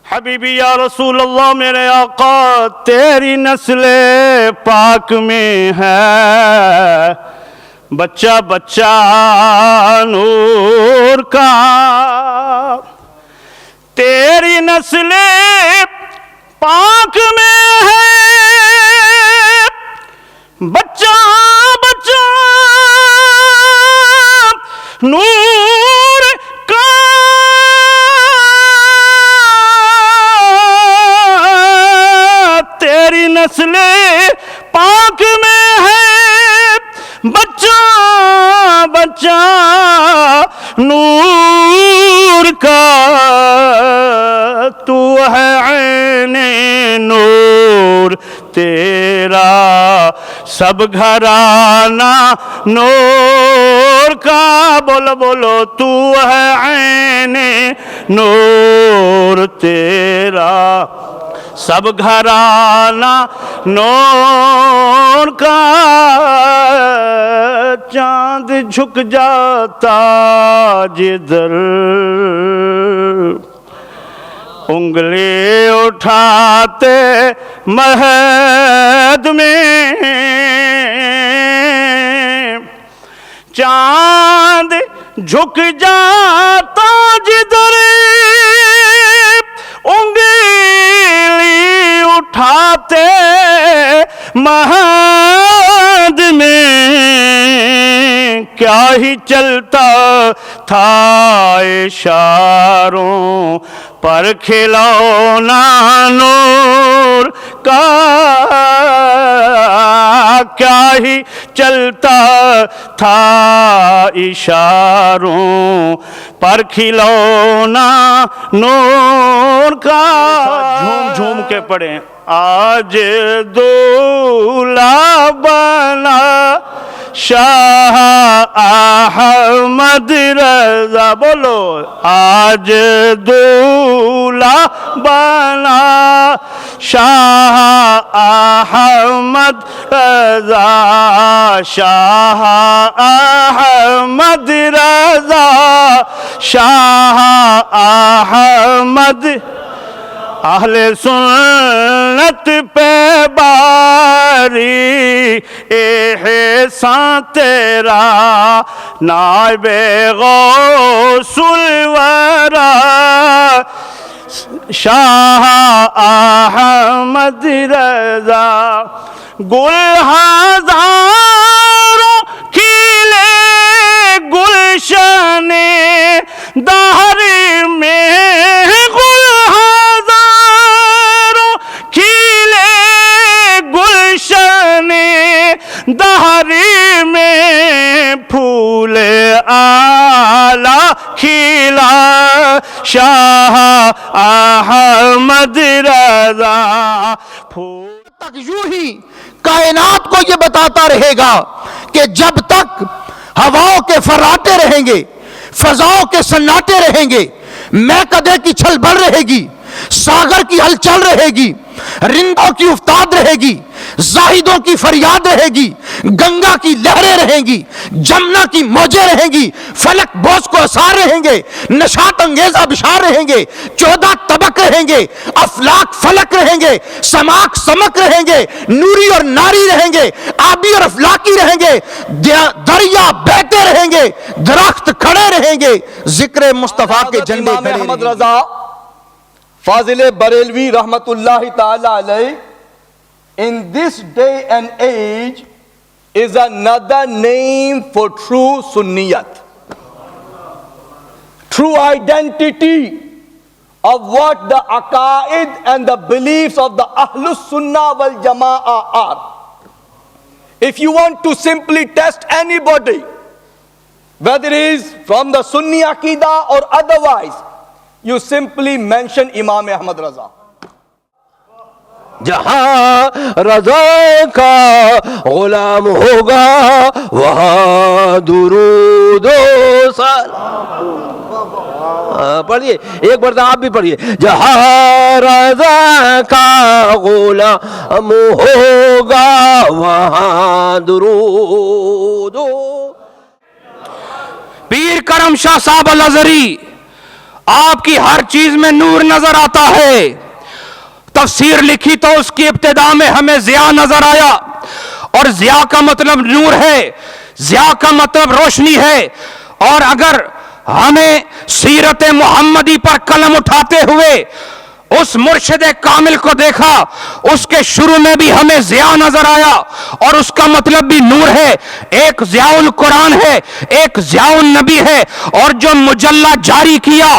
حبیبی یا رسول اللہ میرے آقا تیری نسل پاک میں ہے بچہ بچہ نور کا، تیری نسل پاک میں ہے بچہ بچہ نور کا، تیری نسل پاک میں ہے بچہ بچہ نور کا، تو ہے عین نور تیرا سب گھرانہ نور کا، بولو بولو تو ہے عین نور تیرا سب گھرانہ نور کا، چاند جھک جاتا جدھر انگلی اٹھاتے مہد میں، چاند جھک جاتا جدھر انگلی اٹھاتے مہد میں، کیا ہی چلتا تھا اشاروں پر کھلونا نور کا، کیا ہی چلتا تھا اشاروں پر کھلونا نور کا، جھوم جھوم کے پڑھیں آج دولہا بنا شاہ احمد رضا، بولو آج دولہا بنا شاہ احمد رضا، شاہ احمد رضا، شاہ احمد، اہل سنت پہ باری احسان تیرا، نائب غوث الورا شاہ احمد رضا، گل ہزاروں کھلے گلشن دہر میں، گل ہزاروں کھلے گلشن دہر میں، پھول اعلی کھلا شاہ احمد رضا، تک یوں ہی کائنات کو یہ بتاتا رہے گا کہ جب تک ہواؤں کے فراٹے رہیں گے، فضاؤں کے سناٹے رہیں گے، میکدے کی چھل بڑھ رہے گی، ساگر کی ہلچل رہے گی، رندوں کی افتاد رہے گی، زاہدوں کی فریاد رہے گی، گنگا کی لہریں رہیں گی، جمنا کی موجیں رہیں گی، فلک بوجھ کو اثار رہیں گے، نشاط انگیز ابشار رہیں گے، 14 طبق رہیں گے، افلاک فلک رہیں گے، سماک سمک رہیں گے، نوری اور ناری رہیں گے، آبی اور افلاکی رہیں گے، دریا بہتے رہیں گے، درخت کھڑے رہیں گے، ذکر مصطفیٰ کے جھنڈے امام احمد رضا فاضل بریلوی رحمت اللہ تعالی علیہ in this day and age is another name for true Sunniyat, true identity of what the aqaid and the beliefs of the Ahlus Sunnah wal Jama'ah are. If you want to simply test anybody, whether it is from the Sunni Aqidah or otherwise, you simply mention Imam Ahmad Raza. جہاں رضا کا غلام ہوگا وہاں درود و سلام، پڑھیے ایک بار آپ بھی پڑھیے، جہاں رضا کا غلام ہوگا وہاں درود و، پیر کرم شاہ صاحب الازہری آپ کی ہر چیز میں نور نظر آتا ہے. تفسیر لکھی تو اس کی ابتدا میں ہمیں ضیاء نظر آیا, اور ضیاء کا مطلب نور ہے, ضیاء کا مطلب روشنی ہے. اور اگر ہمیں سیرت محمدی پر قلم اٹھاتے ہوئے اس مرشد کامل کو دیکھا, اس کے شروع میں بھی ہمیں ضیاء نظر آیا, اور اس کا مطلب بھی نور ہے. ایک ضیاء القرآن ہے, ایک ضیاء النبی ہے, اور جو مجلہ جاری کیا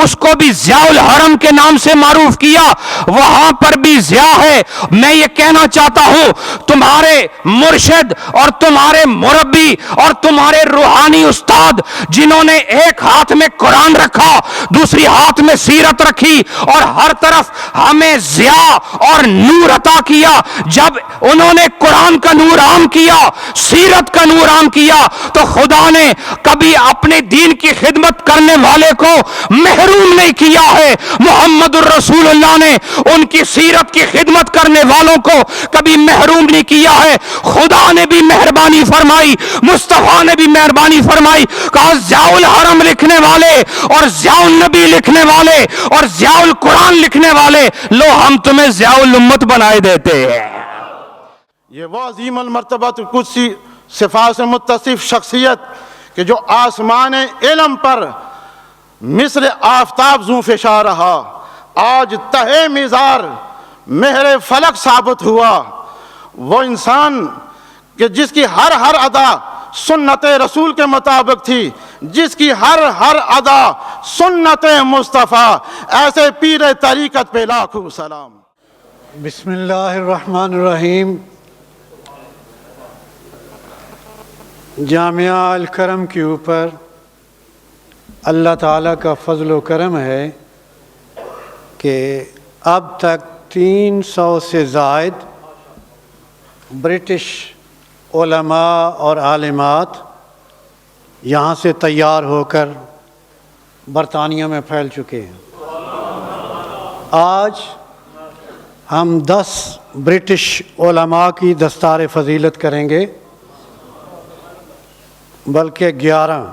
اس کو بھی ضیاء الحرم کے نام سے معروف کیا, وہاں پر بھی ضیاء ہے. میں یہ کہنا چاہتا ہوں, تمہارے مرشد اور تمہارے مربی اور تمہارے روحانی استاد جنہوں نے ایک ہاتھ میں قرآن رکھا, دوسری ہاتھ میں سیرت رکھی, اور ہر طرف ہمیں ضیاء اور نور عطا کیا, جب انہوں نے قرآن کا نور عام کیا, سیرت کا نور عام کیا, تو خدا نے کبھی اپنے دین کی خدمت کرنے والے کو محروم نہیں کیا ہے. محمد الرسول اللہ نے ان کی سیرت کی خدمت کرنے والوں کو کبھی محروم نہیں کیا ہے. خدا نے بھی مہربانی فرمائی, مصطفیٰ نے بھی مہربانی فرمائی, کہا ضیاء الحرم لکھنے والے اور ضیاء النبی لکھنے والے اور ضیاء القرآن لکھنے والے, لو ہم تمہیں ضیاء الامت بنائے دیتے ہیں. یہ وہ عظیم المرتبت قدسی صفات سے متصف شخصیت کہ جو آسمان علم پر مثل آفتاب زوں فشاں رہا, آج تہے میزار مہر فلک ثابت ہوا. وہ انسان کہ جس کی ہر ادا سنت رسول کے مطابق تھی, جس کی ہر ادا سنت مصطفیٰ, ایسے پیر طریقت پہ لاکھوں سلام. بسم اللہ الرحمن الرحیم. جامعہ الکرم کے اوپر اللہ تعالیٰ کا فضل و کرم ہے کہ اب تک 300 سے زائد برٹش علماء اور عالمات یہاں سے تیار ہو کر برطانیہ میں پھیل چکے ہیں. آج ہم 10 برٹش علماء کی دستار فضیلت کریں گے, بلکہ 11.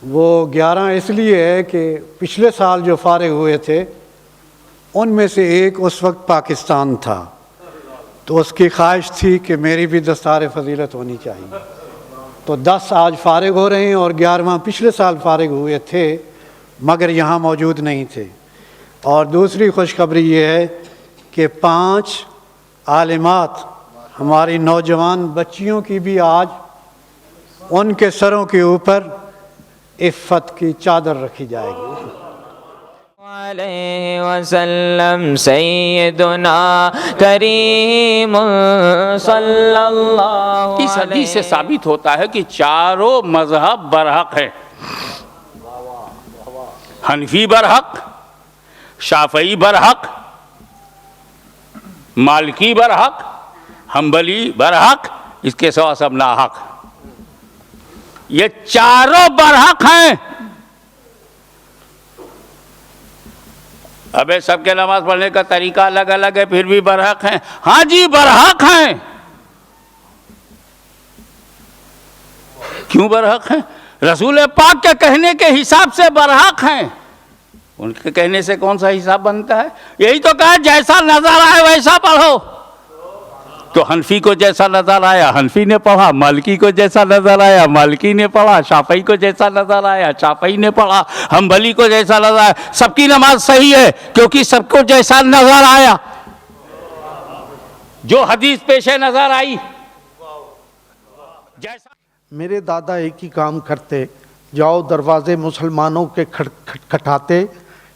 وہ 11 اس لیے ہے کہ پچھلے سال جو فارغ ہوئے تھے ان میں سے ایک اس وقت پاکستان تھا, تو اس کی خواہش تھی کہ میری بھی دستار فضیلت ہونی چاہیے. تو 10 آج فارغ ہو رہے ہیں, اور 11واں پچھلے سال فارغ ہوئے تھے مگر یہاں موجود نہیں تھے. اور دوسری خوشخبری یہ ہے کہ 5 عالمات ہماری نوجوان بچیوں کی بھی آج ان کے سروں کے اوپر عفت کی چادر رکھی جائے گی. علیہ وسلم سیدنا کریم صلی اللہ. اس حدیث سے ثابت ہوتا ہے کہ چاروں مذہب برحق ہے. حنفی برحق, شافعی برحق, مالکی برحق, حنبلی برحق, اس کے سوا سب ناحق. یہ چاروں برحق ہیں. ابے سب کے نماز پڑھنے کا طریقہ الگ الگ ہے, پھر بھی برحق ہیں. ہاں جی برحق ہیں. کیوں برحق ہیں؟ رسول پاک کے کہنے کے حساب سے برحق ہیں. ان کے کہنے سے کون سا حساب بنتا ہے؟ یہی تو کہا جیسا نظر آئے ویسا پڑھو. تو حنفی کو جیسا نظر آیا حنفی نے پڑھا, مالکی کو جیسا نظر آیا مالکی نے پڑھا, شافعی کو جیسا نظر آیا شافعی نے پڑھا, حنبلی کو جیسا نظر آیا. سب کی نماز صحیح ہے کیونکہ سب کو جیسا نظر آیا, جو حدیث پیش نظر آئی جیسا. میرے دادا ایک ہی کام کرتے, جاؤ دروازے مسلمانوں کے کھٹکھٹاتے,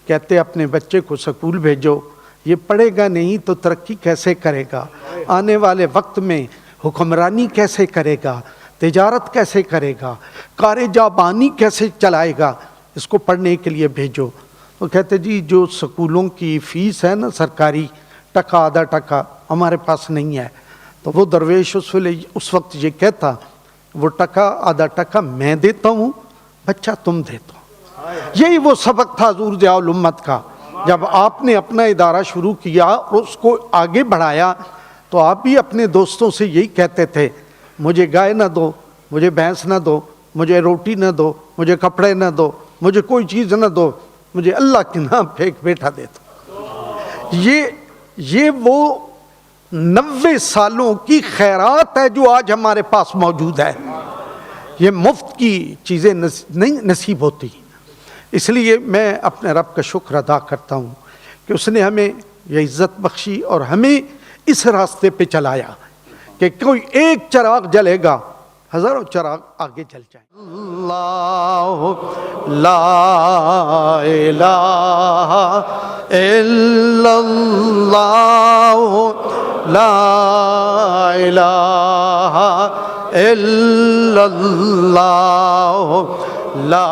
کہتے اپنے بچے کو سکول بھیجو, یہ پڑھے گا نہیں تو ترقی کیسے کرے گا, آنے والے وقت میں حکمرانی کیسے کرے گا, تجارت کیسے کرے گا, کار جابانی کیسے چلائے گا, اس کو پڑھنے کے لیے بھیجو. تو کہتے جی جو سکولوں کی فیس ہے نا سرکاری, ٹکا آدھا ٹکا ہمارے پاس نہیں ہے. تو وہ درویش اس وقت یہ کہتا, وہ ٹکا آدھا ٹکا میں دیتا ہوں, بچہ تم دیتا ہوں. یہی وہ سبق تھا حضور ضیاء الامت کا. جب آپ نے اپنا ادارہ شروع کیا اور اس کو آگے بڑھایا تو آپ بھی اپنے دوستوں سے یہی کہتے تھے, مجھے گائے نہ دو, مجھے بھینس نہ دو, مجھے روٹی نہ دو, مجھے کپڑے نہ دو, مجھے کوئی چیز نہ دو، مجھے اللہ کے نام پہ ایک بیٹا دے دو۔ یہ وہ 90 سالوں کی خیرات ہے جو آج ہمارے پاس موجود ہے۔ یہ مفت کی چیزیں نہیں نصیب ہوتی، اس لیے میں اپنے رب کا شکر ادا کرتا ہوں کہ اس نے ہمیں یہ عزت بخشی اور ہمیں اس راستے پہ چلایا کہ کوئی ایک چراغ جلے گا، ہزاروں چراغ آگے جل جائیں۔ اللہ لا الہ الا اللہ، لا الہ الا اللہ، لا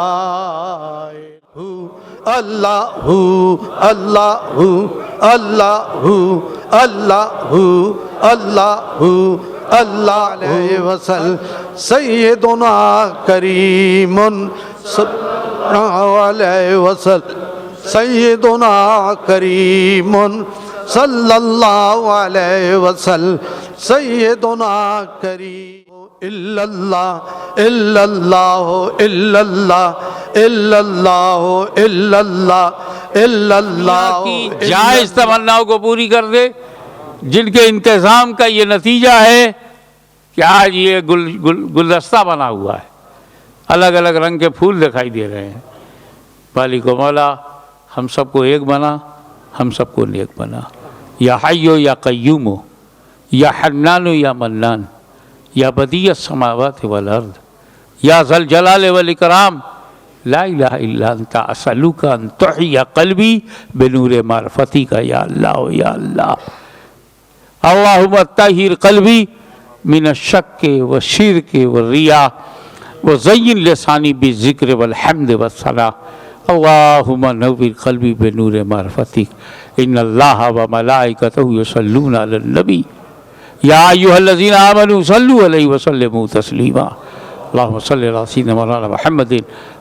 اللہ اللہ اللہ اللہ اللہ اللہ علیہ وسلم سیدنا کریم صلی اللہ علیہ وسلم سیدنا کریم صلی اللہ علیہ وسلم سیدنا کریم الا اللہ الا اللہ الا اللہ الا اللہ الا اللہ الا اللہ کی جائز تمناؤں کو پوری کر دے، جن کے انتظام کا یہ نتیجہ ہے کہ آج یہ گلدستہ بنا ہوا ہے، الگ الگ رنگ کے پھول دکھائی دے رہے ہیں۔ مالک و مولا ہم سب کو ایک بنا، ہم سب کو نیک بنا، یا حیو یا قیوم یا حنان یا منان یا بدیع السماوات والارض یا ذا الجلال والاکرام لا الہ الا انت اسألوک ان تحیی قلبی بنور معرفتی کا یا اللہ یا اللہ۔ اللہم طہر قلبی من الشک والشرک والریاء وزین لسانی بالذکر والحمد والصلاة۔ اللہم نور قلبی بنور معرفتک ان اللہ وملائکتہ یصلون علی النبی یا ایہا الذین آمنوا صلوا علیہ وسلموا تسلیما۔ اللہم صلی علی سیدنا مولانا محمد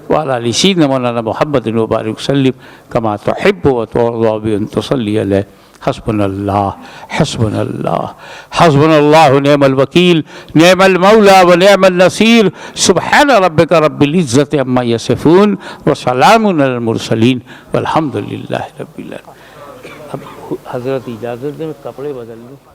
وعلى آل سيدنا مولانا محمد وبارك وسلم كما تحب وترضى بأن تصلي عليه۔ حسبنا الله حسبنا الله حسبنا الله ونعم الوكيل نعم المولى ونعم النصير سبحان ربك رب العزة عما يصفون وسلام على المرسلين والحمد لله رب العالمين۔ اب حضرت اجازت دیں، کپڑے بدل لوں۔